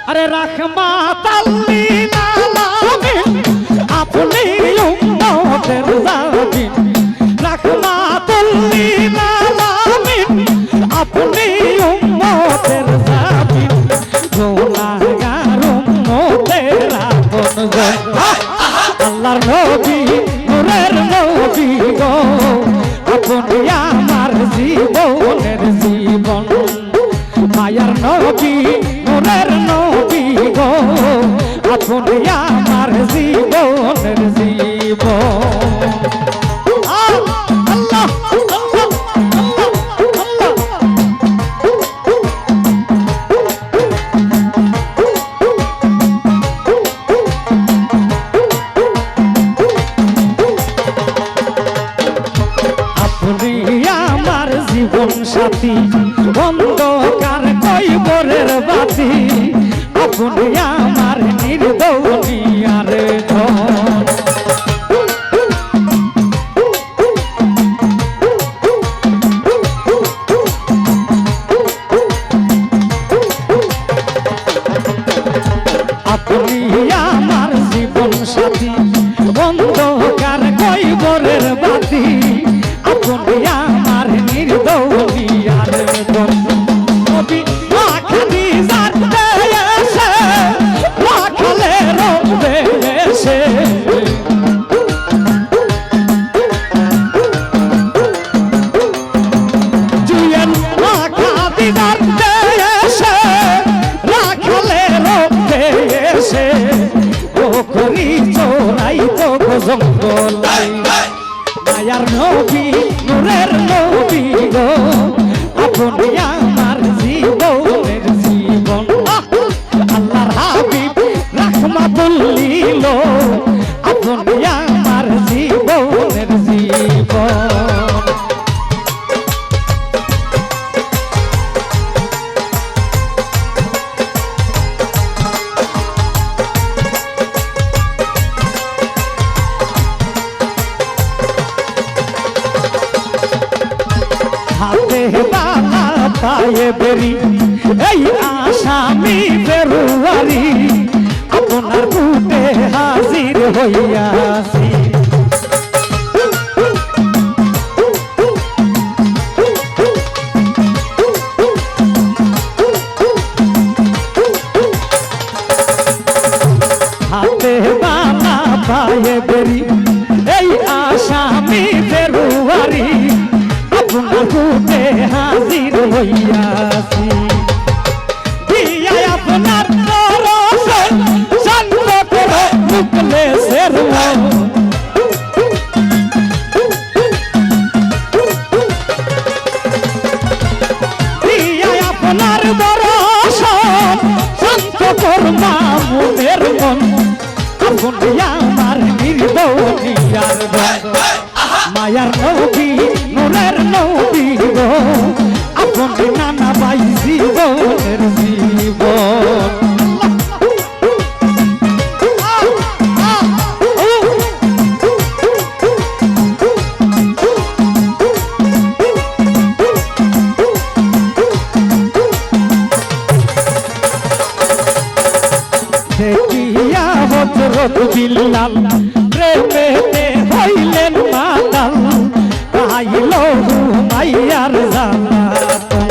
আরে রাহমাতাল লিল আলামিন আপনি উম্মতের জামিন রাহমাতুল লিল আলামিন আপনি উম্মতের জামিন গুনাহগার উম্মতের আপনজন আল্লাহর নবী নূরের নবী গো আপনি আমার জীবনের জীবন মায়ার নবী নূরের নবী গো আপনি আমার জীবনের জীবন আল্লাহ আপনি আমার জীবন সাথী অন্ধকার কয়বরের বাতি আপনি আমার নির্দৌনিয়ার ধন আপনি আমার জীবন সাথী অন্ধকার কয়বরের বাতি আপনি আমার নির্দৌনিয়ার ধন নবী খাদিজার দেশে রাখলে রবে এসে জুয়েল খাদিজার দেশে রাখলে রবে এসে পুকুরি চোরাই তো জঙ্গলাই মায়ার নবী নূরের নবী গো আপনি আমার জীবনের জীবন আল্লাহর হাবিব রাহমাতুল লিল আপনি আমার জীবনের জীবন হাতে বালা পায়ে বেরি এই আসামি বেরুয়ারি আপনার বুকে হাজির হইয়াছি হাতে বালা পায়ে বেরি এই আসামি বেরুয়ারি আপনার বুকে হাজির হইয়াছি দিয়া আপনার দরশন শান্ত করো মুখলেসের মন দিয়া আপনার দরশন শান্ত করমা মনের মন আপনি আমার নির্দৌনিয়ার ধন মায়ার নবী নূরের নবী গো আপনি নানা ভাই জীবনের জীবন দেখিয়া হযরত বিল্লাল প্রেমেতে হইলেন মাতাল পাইল মাইয়ার জালাতন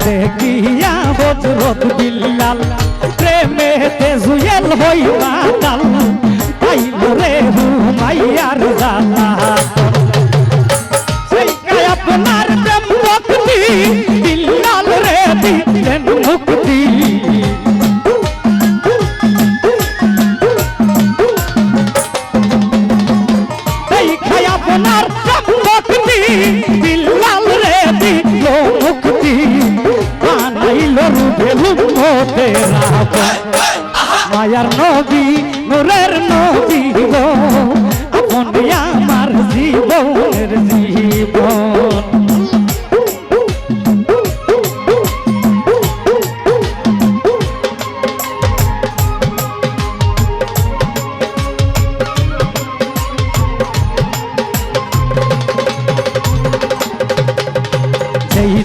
দেখিয়া হযরত বিল্লাল প্রেমেতে জুয়েল হই মাতাল পাইল রে মাইয়ার জালাতন সেই আপনার প্রেম ভক্তি বিল্লাল রে দিলেন মুক্তি সেই আপনার প্রেম ভক্তি বিল্লাল রে দিল মুক্তি বানাইল রূপে উম্মতের আপন মায়ার নবী নূরের নবী গো আপনি আমার জীবনের জীবন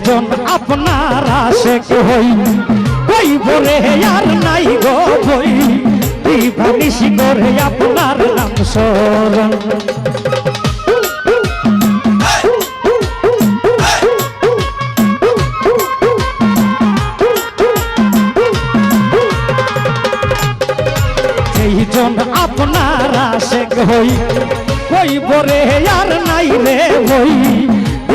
জন আপনার আশেক হই কইব রে আর নাই গো বই দিবানিশি করে আপনার নাম স্মরণ সেই জন আপনার আশেক হই কইব রে আর নাই রে বই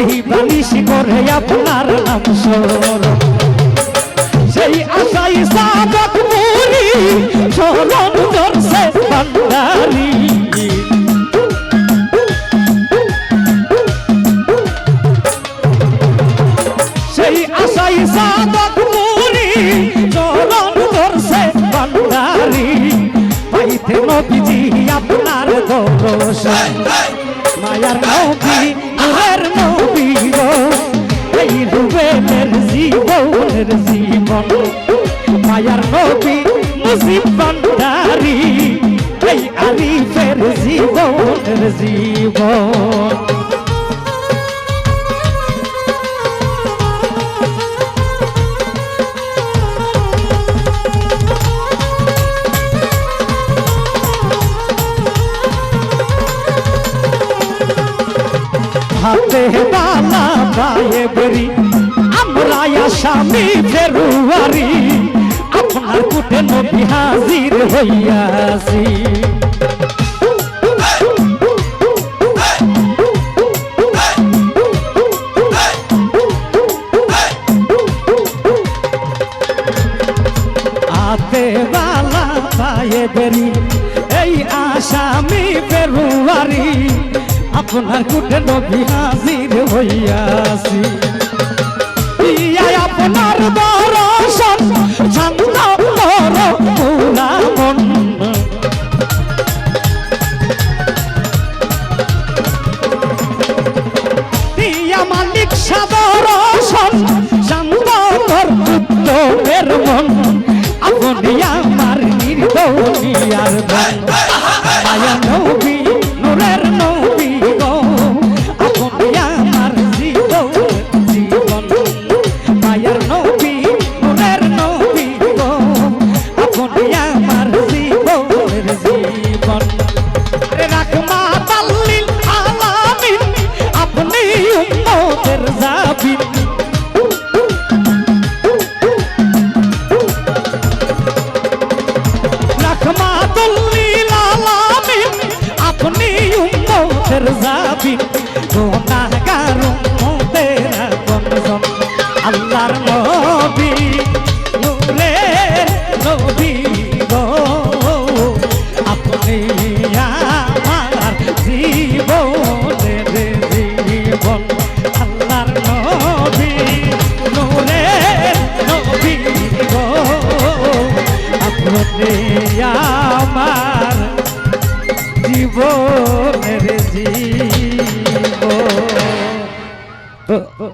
দিবানিশি করে আপনার নাম স্মরণ সেই আশাই সাবক মুরি চরণ ধরছে ভান্ডারি সেই আশাই সাবক মুরি চরণ ধরছে ভান্ডারি পাইতে নবীজি আপনার দর্শন মায়ার নবী নূরের নবী গো এই রুবেলের জীবনের জীবন মায়ার নবী মুজিব ভান্ডারি এই আরিফের জীবনের জীবন হাতে বালা পায়ে বেরি আমরা আসামি ফেরুয়ারি আপনার কুটে নবী হাজির হইয়াছি হাতে বালা পায়ে বেরি এই আসামি ফেরুয়ারি আপনার কুটে নবী হাজির হইয়াছি আপনার দর্শন শান্ত পুরা মন দিয়া মালিক সাদর্শন শান্ত উত্তমের মন আপনি আমার নির্দনিয়ার ধন মায়া নবী নূরের নবী গো আপনি আমার জীবন মায়ার নবী নূরের নবী গো আপনি আমার জীবনের জীবন রাহমাতাল লিল আলামিন আপনি উম্মতের জাবিন রাহমাতাল লিল আলামিন আপনি উম্মতের জাবিন গুনাহগার উম্মতের আপনজন আল্লাহর নবী নূরের নবী গো আপনি আমার জীবনের জীবন আল্লাহর নবী নূরের নবী গো আপনি আমার জীবনের জীবন